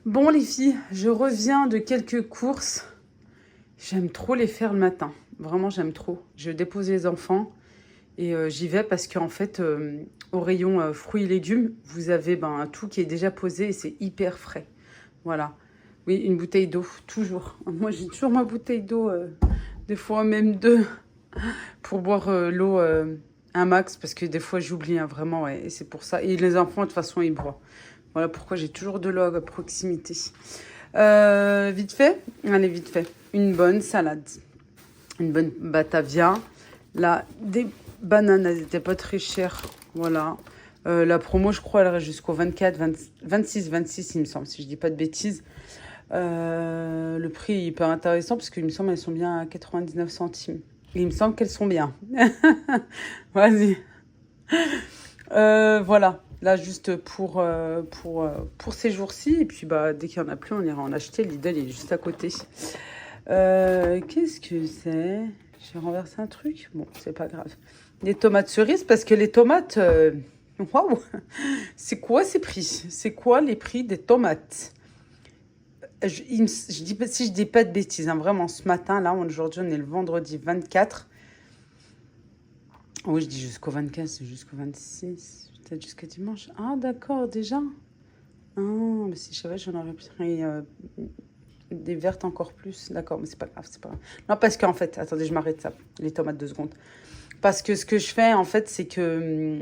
Bon les filles, je reviens de quelques courses. J'aime trop les faire le matin. Vraiment, j'aime trop. Je dépose les enfants et j'y vais parce qu'en fait, au rayon fruits et légumes, vous avez tout qui est déjà posé et c'est hyper frais. Voilà. Oui, une bouteille d'eau, toujours. Moi, j'ai toujours ma bouteille d'eau, des fois même deux, pour boire l'eau un max parce que des fois, j'oublie vraiment. Ouais, et c'est pour ça. Et les enfants, de toute façon, ils boivent. Voilà pourquoi j'ai toujours de l'eau à proximité. Vite fait, allez, vite fait. Une bonne salade. Une bonne batavia. Là, des bananes, elles n'étaient pas très chères. Voilà. La promo, je crois, elle reste jusqu'au 24, 26, 26, il me semble, si je dis pas de bêtises. Le prix est hyper intéressant parce qu'il me semble qu'elles sont bien à 99 centimes. Et il me semble qu'elles sont bien. Vas-y. Voilà. Là, juste pour ces jours-ci. Et puis, dès qu'il n'y en a plus, on ira en acheter. Lidl est juste à côté. Qu'est-ce que c'est? J'ai renversé un truc. Bon, c'est pas grave. Des tomates cerises, parce que les tomates... Waouh! C'est quoi ces prix? C'est quoi les prix des tomates? Si je dis pas de bêtises, hein, vraiment, ce matin, là, aujourd'hui, on est le vendredi 24. Oui, je dis jusqu'au 24, c'est jusqu'au 26. Peut-être jusqu'à dimanche. Ah, d'accord, déjà. Ah, mais si je savais, j'en aurais pris des vertes encore plus. D'accord, mais c'est pas grave, c'est pas grave. Non, parce qu'en fait, attendez, je m'arrête ça, les tomates 2 secondes. Parce que ce que je fais, en fait, c'est que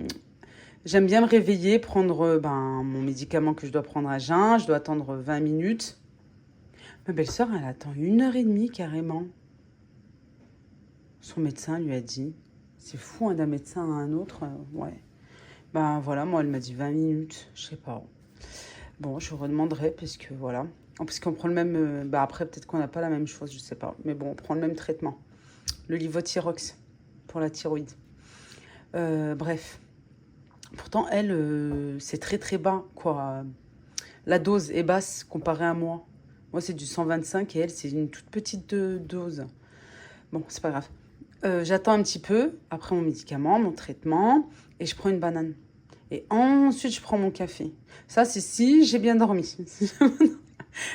j'aime bien me réveiller, prendre mon médicament que je dois prendre à jeun. Je dois attendre 20 minutes. Ma belle-sœur, elle attend 1h30 carrément. Son médecin lui a dit. C'est fou, hein, d'un médecin à un autre. Ouais. Voilà, moi, elle m'a dit 20 minutes. Je sais pas. Bon, je redemanderai parce que voilà. Parce qu'on prend le même... après, peut-être qu'on n'a pas la même chose, je sais pas. Mais bon, on prend le même traitement. Le Levothyrox pour la thyroïde. Bref. Pourtant, elle, c'est très très bas, quoi. La dose est basse comparée à moi. Moi, c'est du 125 et elle, c'est une toute petite dose. Bon, c'est pas grave. J'attends un petit peu, après mon médicament, mon traitement, et je prends une banane. Et ensuite, je prends mon café. Ça, c'est si j'ai bien dormi.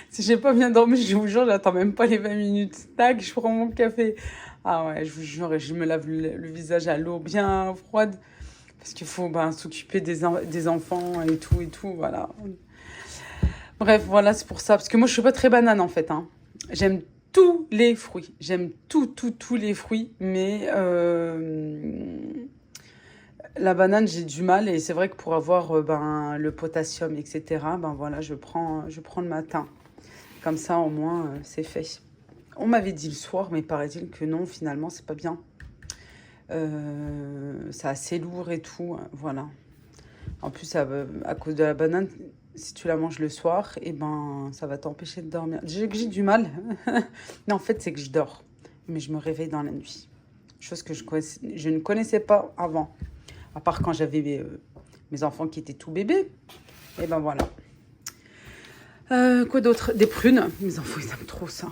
Si j'ai pas bien dormi, je vous jure, j'attends même pas les 20 minutes. Tac, je prends mon café. Ah ouais, je vous jure, et je me lave le visage à l'eau bien froide. Parce qu'il faut s'occuper des enfants et tout, voilà. Bref, voilà, c'est pour ça. Parce que moi, je suis pas très banane, en fait, hein. J'aime tous les fruits. J'aime tous les fruits. Mais la banane, j'ai du mal. Et c'est vrai que pour avoir le potassium, etc., voilà, je prends le matin. Comme ça, au moins, c'est fait. On m'avait dit le soir, mais paraît-il que non, finalement, c'est pas bien. C'est assez lourd et tout, voilà. En plus, à cause de la banane, si tu la manges le soir, ça va t'empêcher de dormir. J'ai du mal. Non, en fait, c'est que je dors. Mais je me réveille dans la nuit. Chose que je ne connaissais pas avant. À part quand j'avais mes enfants qui étaient tout bébés. Et voilà. Quoi d'autre? Des prunes. Mes enfants, ils aiment trop ça.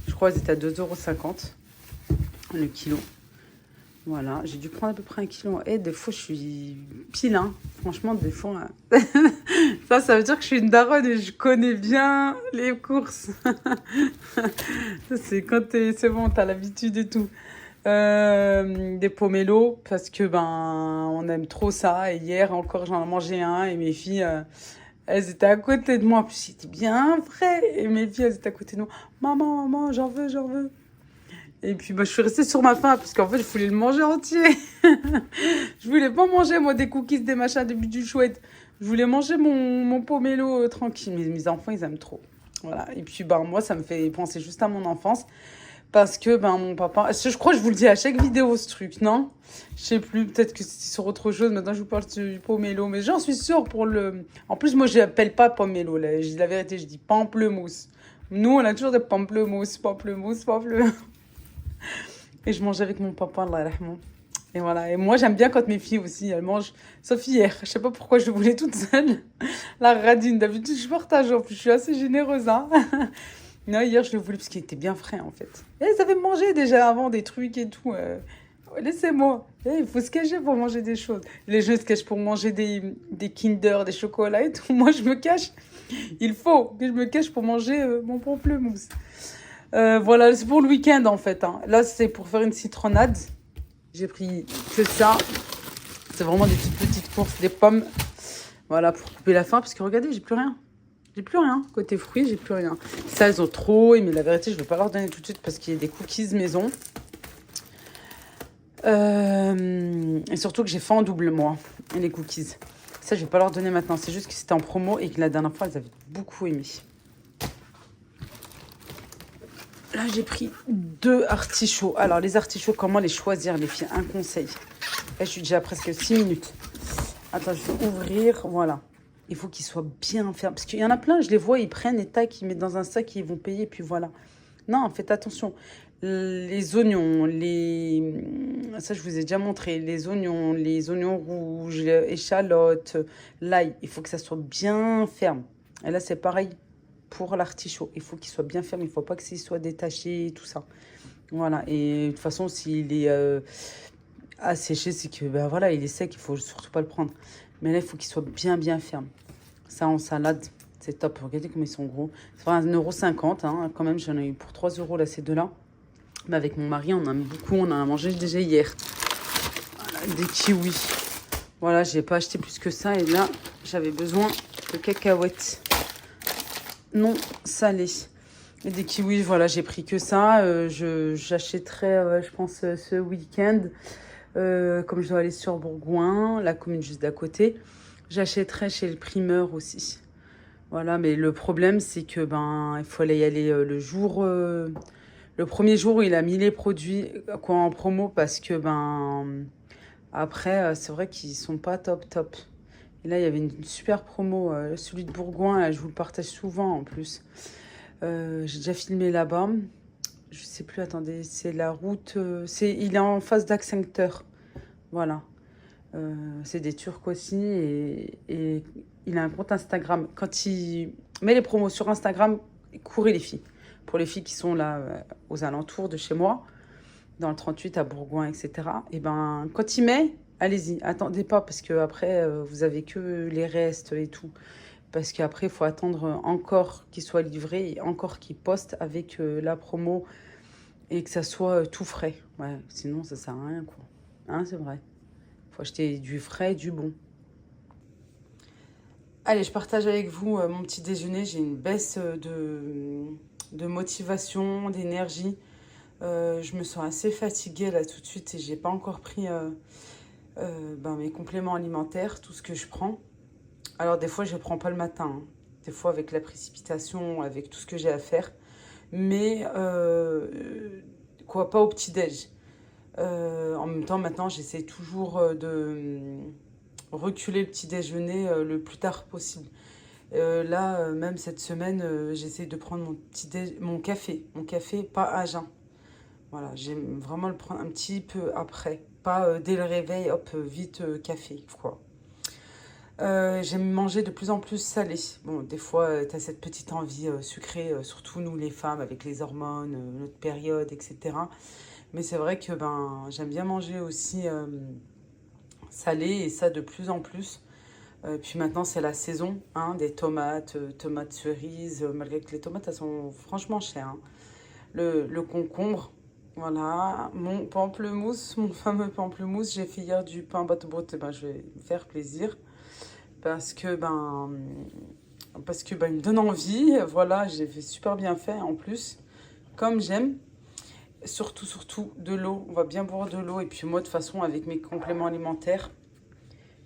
Je crois qu'ils étaient à 2,50 € le kilo. Voilà, j'ai dû prendre à peu près 1 kilo. Et des fois, je suis pile, hein. Franchement, des fois... ça veut dire que je suis une daronne et je connais bien les courses. C'est quand c'est bon, t'as l'habitude et tout. Des pomelos, parce que, on aime trop ça. Et hier, encore, j'en ai mangé un. Et mes filles, elles étaient à côté de moi. En plus, c'était bien frais. Et mes filles, elles étaient à côté de nous. Maman, j'en veux, j'en veux. Et puis, je suis restée sur ma faim parce qu'en fait, je voulais le manger entier. Je voulais pas manger, moi, des cookies, des machins, des bidules chouettes. Je voulais manger mon pomelo tranquille. Mais mes enfants, ils aiment trop. Voilà. Et puis, moi, ça me fait penser juste à mon enfance. Parce que, mon papa... Je crois que je vous le dis à chaque vidéo, ce truc, non? Je sais plus, peut-être que c'est sur autre chose. Maintenant, je vous parle du pomelo. Mais j'en suis sûre pour le... En plus, moi, je l'appelle pas pomelo. Là. Je dis la vérité, je dis pamplemousse. Nous, on a toujours des pamplemousse. Et je mange avec mon papa, Allah yarhamou. Et voilà. Et moi, j'aime bien quand mes filles aussi, elles mangent. Sauf hier. Je sais pas pourquoi je voulais toute seule. La radine. D'habitude, je partage. En plus, je suis assez généreuse, hein. Non, hier, je le voulais parce qu'il était bien frais, en fait. Et ils avaient mangé déjà avant des trucs et tout. Laissez-moi. Il faut se cacher pour manger des choses. Les jeux se cachent pour manger des Kinder, des chocolats et tout. Moi, je me cache. Il faut que je me cache pour manger mon pamplemousse. Voilà, c'est pour le week-end en fait. Hein. Là, c'est pour faire une citronnade. J'ai pris que ça. C'est vraiment des petites courses, des pommes. Voilà, pour couper la faim. Parce que regardez, j'ai plus rien. J'ai plus rien. Côté fruits, j'ai plus rien. Ça, ils ont trop aimé. La vérité, je ne vais pas leur donner tout de suite parce qu'il y a des cookies maison. Et surtout que j'ai faim en double, moi. Et les cookies. Ça, je ne vais pas leur donner maintenant. C'est juste que c'était en promo et que la dernière fois, elles avaient beaucoup aimé. Là, j'ai pris 2 artichauts. Alors, les artichauts, comment les choisir, les filles? Un conseil. Là, je suis déjà à presque 6 minutes. Attends, je vais ouvrir. Voilà. Il faut qu'ils soient bien fermes. Parce qu'il y en a plein, je les vois, ils prennent et tac, ils mettent dans un sac et ils vont payer. Puis voilà. Non, faites attention. Les oignons, ça, je vous ai déjà montré. Les oignons rouges, échalotes, l'ail. Il faut que ça soit bien ferme. Et là, c'est pareil pour l'artichaut. Il faut qu'il soit bien ferme. Il ne faut pas qu'il soit détaché, tout ça. Voilà. Et de toute façon, s'il est asséché, c'est que, ben voilà, il est sec. Il ne faut surtout pas le prendre. Mais là, il faut qu'il soit bien ferme. Ça, en salade, c'est top. Regardez comme ils sont gros. C'est 1,50 €. Hein. Quand même, j'en ai eu pour 3 € là, ces deux-là. Mais avec mon mari, on en aime beaucoup. On en a mangé déjà hier. Voilà, des kiwis. Voilà, je n'ai pas acheté plus que ça. Et là, j'avais besoin de cacahuètes non salées. Et des kiwis, voilà, j'ai pris que ça. J'achèterai, je pense, ce week-end. Comme je dois aller sur Bourgoin, la commune juste d'à côté, j'achèterai chez le primeur aussi. Voilà, mais le problème, c'est que il faut aller y aller le premier jour où il a mis les produits quoi, en promo parce que après, c'est vrai qu'ils sont pas top. Et là, il y avait une super promo, celui de Bourgoin, je vous le partage souvent en plus. J'ai déjà filmé là-bas. Je sais plus, attendez, c'est la route. Il est en face d'Accenture. Voilà. C'est des Turcs aussi. Et il a un compte Instagram. Quand il met les promos sur Instagram, courez les filles. Pour les filles qui sont là aux alentours de chez moi, dans le 38 à Bourgoin, etc. Et quand il met, allez-y. Attendez pas parce que après vous avez que les restes et tout. Parce qu'après, il faut attendre encore qu'il soit livré et encore qu'il poste avec la promo et que ça soit tout frais. Ouais, sinon, ça sert à rien, quoi. Hein, c'est vrai. Il faut acheter du frais, du bon. Allez, je partage avec vous mon petit déjeuner. J'ai une baisse de motivation, d'énergie. Je me sens assez fatiguée là tout de suite et j'ai pas encore pris mes compléments alimentaires, tout ce que je prends. Alors des fois je ne prends pas le matin, hein. Des fois avec la précipitation, avec tout ce que j'ai à faire, mais quoi, pas au petit-déj. En même temps maintenant j'essaie toujours de reculer le petit déjeuner le plus tard possible. Là même cette semaine j'essaie de prendre mon café pas à jeun. Voilà, j'aime vraiment le prendre un petit peu après, pas dès le réveil, hop, vite café, quoi. J'aime manger de plus en plus salé. Bon, des fois, tu as cette petite envie sucrée, surtout nous les femmes, avec les hormones, notre période, etc. Mais c'est vrai que j'aime bien manger aussi salé, et ça de plus en plus. Puis maintenant, c'est la saison hein, des tomates, tomates cerises, malgré que les tomates, elles sont franchement chères. Hein. Le concombre, voilà. Mon pamplemousse, mon fameux pamplemousse. J'ai fait hier du pain bateau-brut, je vais me faire plaisir. Parce que il me donne envie. Voilà, j'ai fait super bien fait en plus, comme j'aime. Surtout de l'eau. On va bien boire de l'eau. Et puis moi, de toute façon, avec mes compléments alimentaires,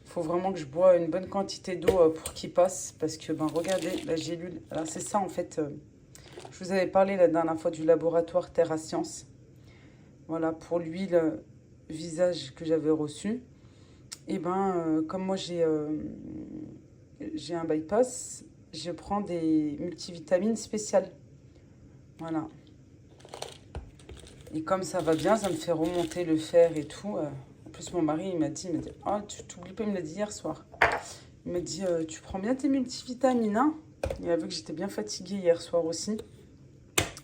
il faut vraiment que je bois une bonne quantité d'eau pour qu'il passe. Parce que, regardez, la gélule. Alors, c'est ça, en fait. Je vous avais parlé la dernière fois du laboratoire Terra Science. Voilà, pour l'huile visage que j'avais reçue. Et comme moi, j'ai un bypass, je prends des multivitamines spéciales. Voilà. Et comme ça va bien, ça me fait remonter le fer et tout. En plus, mon mari, il m'a dit, oh, tu t'oublies pas, il me l'a dit hier soir. Il m'a dit, tu prends bien tes multivitamines, hein? Il a vu que j'étais bien fatiguée hier soir aussi.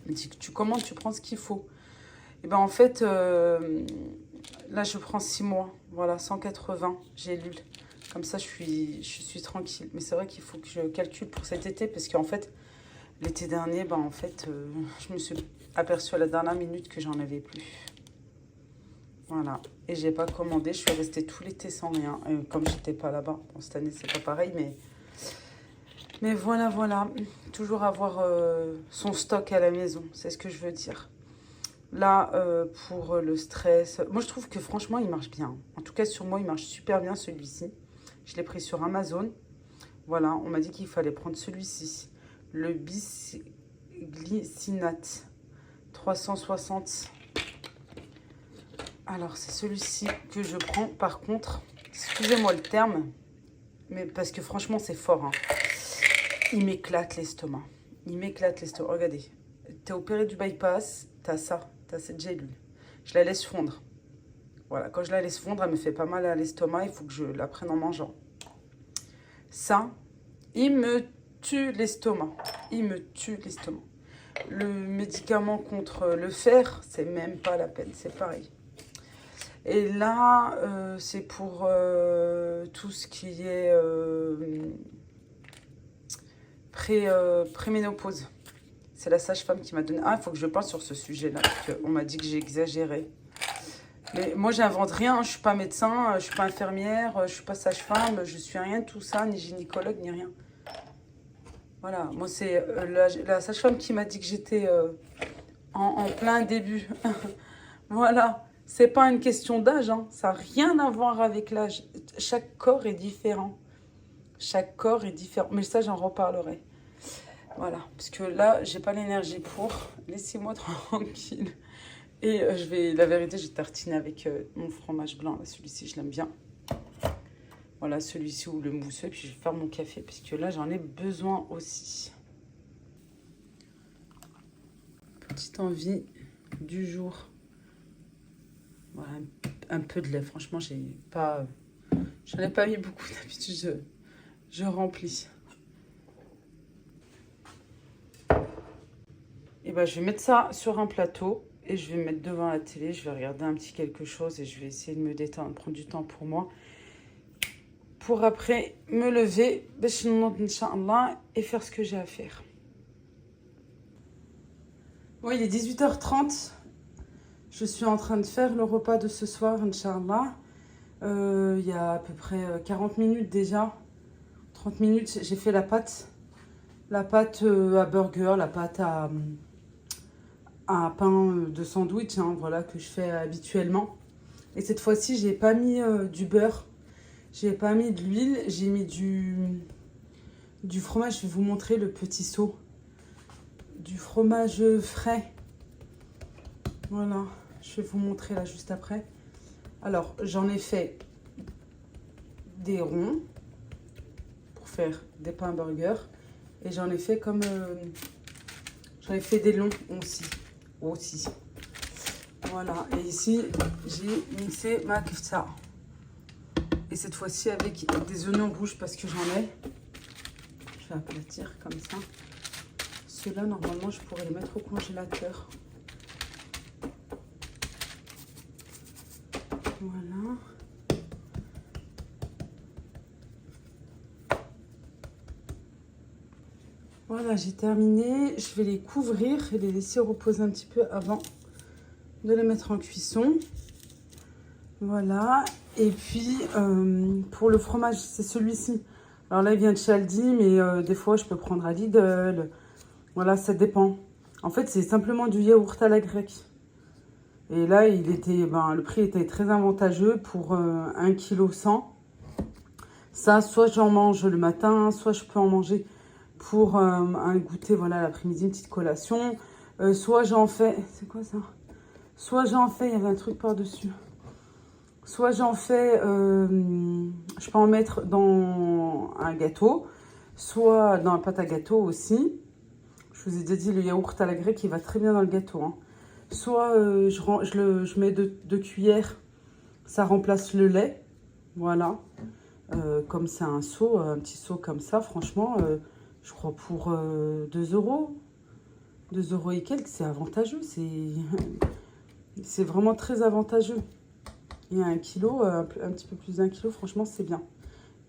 Il m'a dit, tu commandes, tu prends ce qu'il faut. Et en fait, là, je prends 6 mois. Voilà, 180 gélules. Comme ça, je suis tranquille. Mais c'est vrai qu'il faut que je calcule pour cet été, parce qu'en fait, l'été dernier, ben, en fait, je me suis aperçue à la dernière minute que j'en avais plus. Voilà. Et j'ai pas commandé. Je suis restée tout l'été sans rien. Et comme j'étais pas là-bas. Bon, cette année, c'est pas pareil, mais voilà, voilà. Toujours avoir son stock à la maison. C'est ce que je veux dire. Là, pour le stress, moi je trouve que franchement, il marche bien. En tout cas, sur moi, il marche super bien celui-ci. Je l'ai pris sur Amazon. Voilà, on m'a dit qu'il fallait prendre celui-ci. Le bisglycinate 360. Alors, c'est celui-ci que je prends. Par contre, excusez-moi le terme, mais parce que franchement, c'est fort. Hein. Il m'éclate l'estomac. Il m'éclate l'estomac. Regardez, t'es opéré du bypass, t'as ça. T'as cette gélule. Je la laisse fondre. Voilà, quand je la laisse fondre, elle me fait pas mal à l'estomac. Il faut que je la prenne en mangeant. Ça, il me tue l'estomac. Il me tue l'estomac. Le médicament contre le fer, c'est même pas la peine. C'est pareil. Et là, c'est pour tout ce qui est préménopause. C'est la sage-femme qui m'a donné... Ah, il faut que je parle sur ce sujet-là, parce qu'on m'a dit que j'ai exagéré. Mais moi, j'invente rien. Je ne suis pas médecin, je ne suis pas infirmière, je ne suis pas sage-femme, je ne suis rien de tout ça, ni gynécologue, ni rien. Voilà, moi, c'est la sage-femme qui m'a dit que j'étais en plein début. Voilà, c'est pas une question d'âge, hein. Ça n'a rien à voir avec l'âge. Chaque corps est différent. Chaque corps est différent. Mais ça, j'en reparlerai. Voilà, parce que là, j'ai pas l'énergie pour. Laissez-moi tranquille. Et la vérité, j'ai tartiné avec mon fromage blanc. Celui-ci, je l'aime bien. Voilà, celui-ci ou le mousseux. Puis je vais faire mon café, parce que là, j'en ai besoin aussi. Petite envie du jour. Voilà, un peu de lait. Franchement, j'en ai pas mis beaucoup. D'habitude, je remplis. Et ben, je vais mettre ça sur un plateau et je vais me mettre devant la télé. Je vais regarder un petit quelque chose et je vais essayer de me détendre, prendre du temps pour moi. Pour après me lever, Inch'Allah, et faire ce que j'ai à faire. Bon, il est 18h30. Je suis en train de faire le repas de ce soir, Inch'Allah. Il y a à peu près 40 minutes déjà. 30 minutes, j'ai fait la pâte. La pâte à burger, la pâte à pain de sandwich, hein, voilà, que je fais habituellement. Et cette fois-ci, j'ai pas mis du beurre, j'ai pas mis de l'huile, j'ai mis du fromage. Je vais vous montrer le petit seau. Du fromage frais. Voilà, je vais vous montrer là juste après. Alors, j'en ai fait des ronds pour faire des pains burger. Et j'en ai fait comme... j'en ai fait des longs aussi. Voilà. Et ici, j'ai mixé ma kefta. Et cette fois-ci avec des oignons rouges parce que j'en ai. Je vais aplatir comme ça. Ceux-là, normalement, je pourrais les mettre au congélateur. Voilà. Voilà, j'ai terminé. Je vais les couvrir et les laisser reposer un petit peu avant de les mettre en cuisson. Voilà. Et puis, pour le fromage, c'est celui-ci. Alors là, il vient de chez Aldi, mais des fois, je peux prendre à Lidl. Voilà, ça dépend. En fait, c'est simplement du yaourt à la grecque. Et là, le prix était très avantageux pour 1,1 kg. Ça, soit j'en mange le matin, soit je peux en manger pour un goûter, voilà, l'après-midi, une petite collation. Soit j'en fais... C'est quoi ça? Soit j'en fais... Il y avait un truc par-dessus. Soit j'en fais... je peux en mettre dans un gâteau. Soit dans la pâte à gâteau aussi. Je vous ai déjà dit, le yaourt à la grecque, il va très bien dans le gâteau. Hein. Soit je mets 2 cuillères. Ça remplace le lait. Voilà. Comme c'est un seau, un petit seau comme ça, franchement... je crois pour 2 €. 2 € et quelques, c'est avantageux. C'est vraiment très avantageux. Et 1 kg, un petit peu plus d'1 kg, franchement, c'est bien.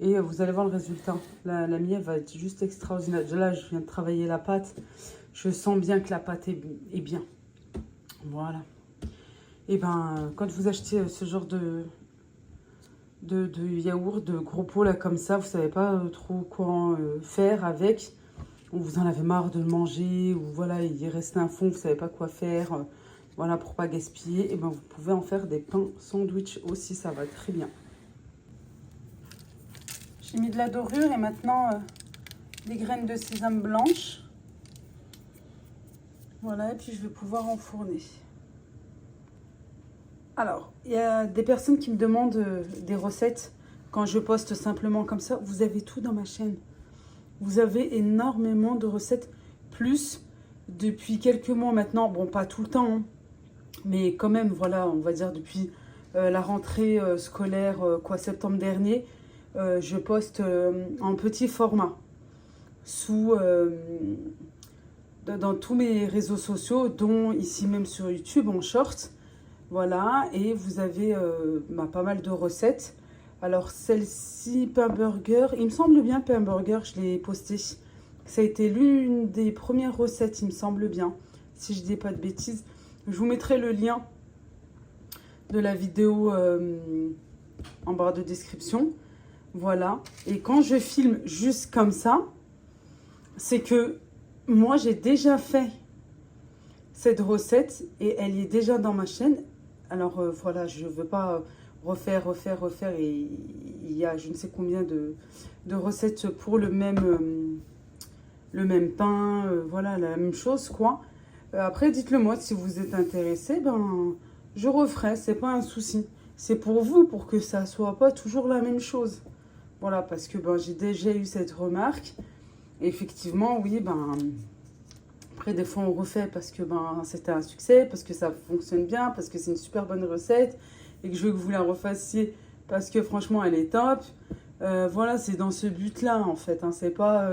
Et vous allez voir le résultat. La miel va être juste extraordinaire. Là, je viens de travailler la pâte. Je sens bien que la pâte est bien. Voilà. Et ben, quand vous achetez ce genre de yaourt, de gros pots là comme ça, vous savez pas trop quoi faire avec. Ou vous en avez marre de le manger, ou voilà, il reste un fond, vous savez pas quoi faire. Voilà, pour pas gaspiller. Et ben, vous pouvez en faire des pains sandwich aussi, ça va très bien. J'ai mis de la dorure et maintenant des graines de sésame blanche. Voilà, et puis je vais pouvoir enfourner. Alors, il y a des personnes qui me demandent des recettes quand je poste simplement comme ça. Vous avez tout dans ma chaîne. Vous avez énormément de recettes. Plus, depuis quelques mois maintenant, bon, pas tout le temps, hein, mais quand même, voilà, on va dire depuis la rentrée scolaire, septembre dernier, je poste en petit format dans tous mes réseaux sociaux, dont ici même sur YouTube en short. Voilà, et vous avez pas mal de recettes. Alors celle-ci, pain burger, il me semble bien pain burger, je l'ai posté. Ça a été l'une des premières recettes, il me semble bien, si je dis pas de bêtises. Je vous mettrai le lien de la vidéo en barre de description. Voilà, et quand je filme juste comme ça, c'est que moi j'ai déjà fait cette recette et elle est déjà dans ma chaîne. Alors voilà, je ne veux pas refaire. Et il y a je ne sais combien de recettes pour le même pain. Voilà, la même chose, quoi. Après, dites-le moi si vous êtes intéressé. Ben, je referai, c'est pas un souci. C'est pour vous, pour que ça soit pas toujours la même chose. Voilà, parce que ben, j'ai déjà eu cette remarque. Et effectivement, oui, ben... Après, des fois, on refait parce que ben, c'était un succès, parce que ça fonctionne bien, parce que c'est une super bonne recette et que je veux que vous la refassiez parce que franchement, elle est top. Voilà, c'est dans ce but-là, en fait. Hein, c'est pas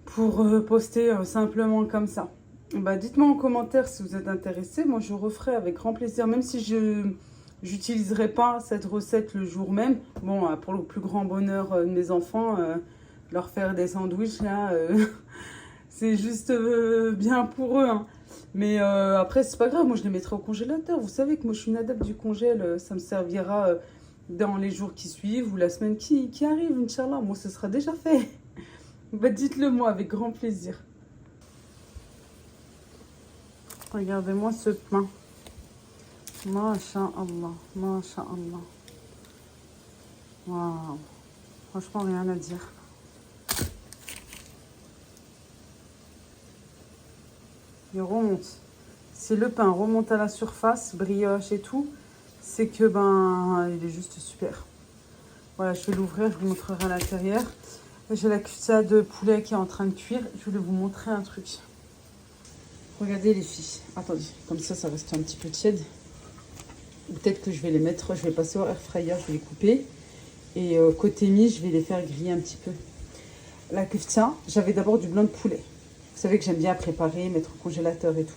pour poster simplement comme ça. Bah, dites-moi en commentaire si vous êtes intéressé. Moi, je referai avec grand plaisir, même si je n'utiliserai pas cette recette le jour même. Bon, pour le plus grand bonheur de mes enfants, leur faire des sandwichs, là... C'est juste bien pour eux. Hein. Mais après, c'est pas grave. Moi, je les mettrai au congélateur. Vous savez que moi, je suis une adepte du congèle. Ça me servira dans les jours qui suivent ou la semaine qui arrive, Inch'Allah. Moi, ce sera déjà fait. Bah, dites-le moi avec grand plaisir. Regardez-moi ce pain. Masha'Allah. Masha'Allah. Waouh. Franchement, rien à dire. Il remonte. Si le pain remonte à la surface, brioche et tout, c'est que ben il est juste super. Voilà, je vais l'ouvrir, je vous montrerai à l'intérieur. J'ai la cuissade de poulet qui est en train de cuire. Je voulais vous montrer un truc. Regardez les filles. Attendez, comme ça reste un petit peu tiède. Peut-être que je vais les mettre, je vais passer au air fryer, je vais les couper. Et côté mi, je vais les faire griller un petit peu. La kefta, j'avais d'abord du blanc de poulet. Vous savez que j'aime bien préparer, mettre au congélateur et tout.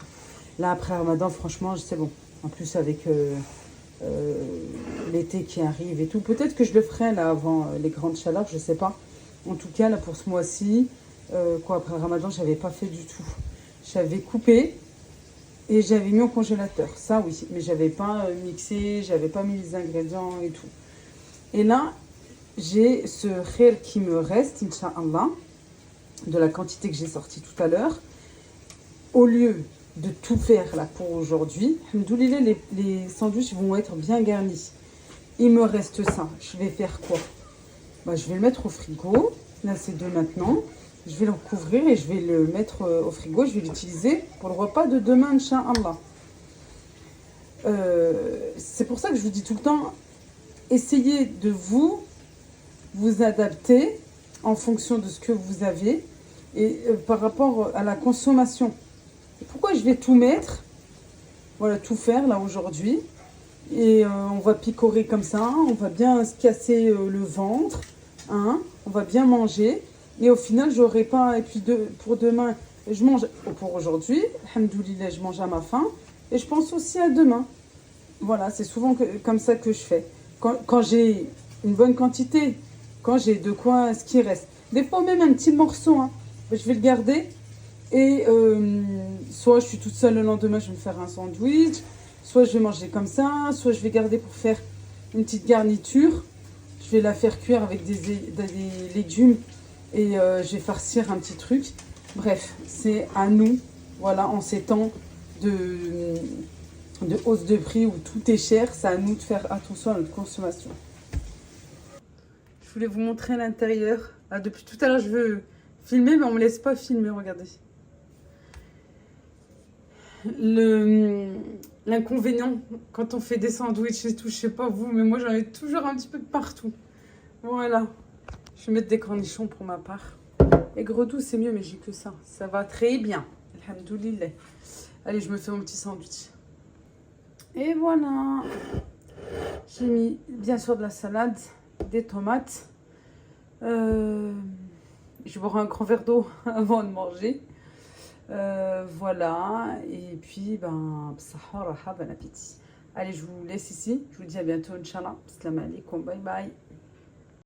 Là, après Ramadan, franchement, c'est bon. En plus, avec l'été qui arrive et tout. Peut-être que je le ferai là avant les grandes chaleurs, je sais pas. En tout cas, là, pour ce mois-ci, après Ramadan, j'avais pas fait du tout. J'avais coupé et j'avais mis au congélateur. Ça, oui. Mais j'avais pas mixé, j'avais pas mis les ingrédients et tout. Et là, j'ai ce khair qui me reste, Inch'Allah, de la quantité que j'ai sortie tout à l'heure. Au lieu de tout faire là pour aujourd'hui, alhamdoulilah, les sandwichs vont être bien garnis. Il me reste ça. Je vais faire quoi? Bah, je vais le mettre au frigo. Là, c'est de maintenant. Je vais le recouvrir et je vais le mettre au frigo. Je vais l'utiliser pour le repas de demain, Inch'Allah. C'est pour ça que je vous dis tout le temps, essayez de vous adapter en fonction de ce que vous avez et par rapport à la consommation. Et pourquoi je vais tout mettre, voilà, tout faire là aujourd'hui, et on va picorer comme ça, on va bien se casser le ventre, hein, on va bien manger, et au final j'aurai pas, et puis pour demain, je mange, pour aujourd'hui, alhamdoulilah, je mange à ma faim, et je pense aussi à demain. Voilà, c'est souvent comme ça que je fais. Quand j'ai une bonne quantité quand j'ai de quoi, ce qui reste. Des fois même un petit morceau, hein, je vais le garder. Et soit je suis toute seule le lendemain, je vais me faire un sandwich. Soit je vais manger comme ça. Soit je vais garder pour faire une petite garniture. Je vais la faire cuire avec des légumes. Et je vais farcir un petit truc. Bref, c'est à nous, voilà, en ces temps de hausse de prix où tout est cher, c'est à nous de faire attention à notre consommation. Je voulais vous montrer l'intérieur. Ah, depuis tout à l'heure, je veux filmer, mais on ne me laisse pas filmer, regardez. L'inconvénient, quand on fait des sandwichs et tout, je sais pas vous, mais moi j'en ai toujours un petit peu de partout. Voilà. Je vais mettre des cornichons pour ma part. Et gros doux, c'est mieux, mais j'ai que ça. Ça va très bien. Alhamdoulilah. Allez, je me fais mon petit sandwich. Et voilà. J'ai mis bien sûr de la salade, des tomates. Je vais boire un grand verre d'eau avant de manger. Voilà. Et puis, ben, bon appétit. Allez, je vous laisse ici. Je vous dis à bientôt, Inch'Allah. Salam alaikum. Bye bye.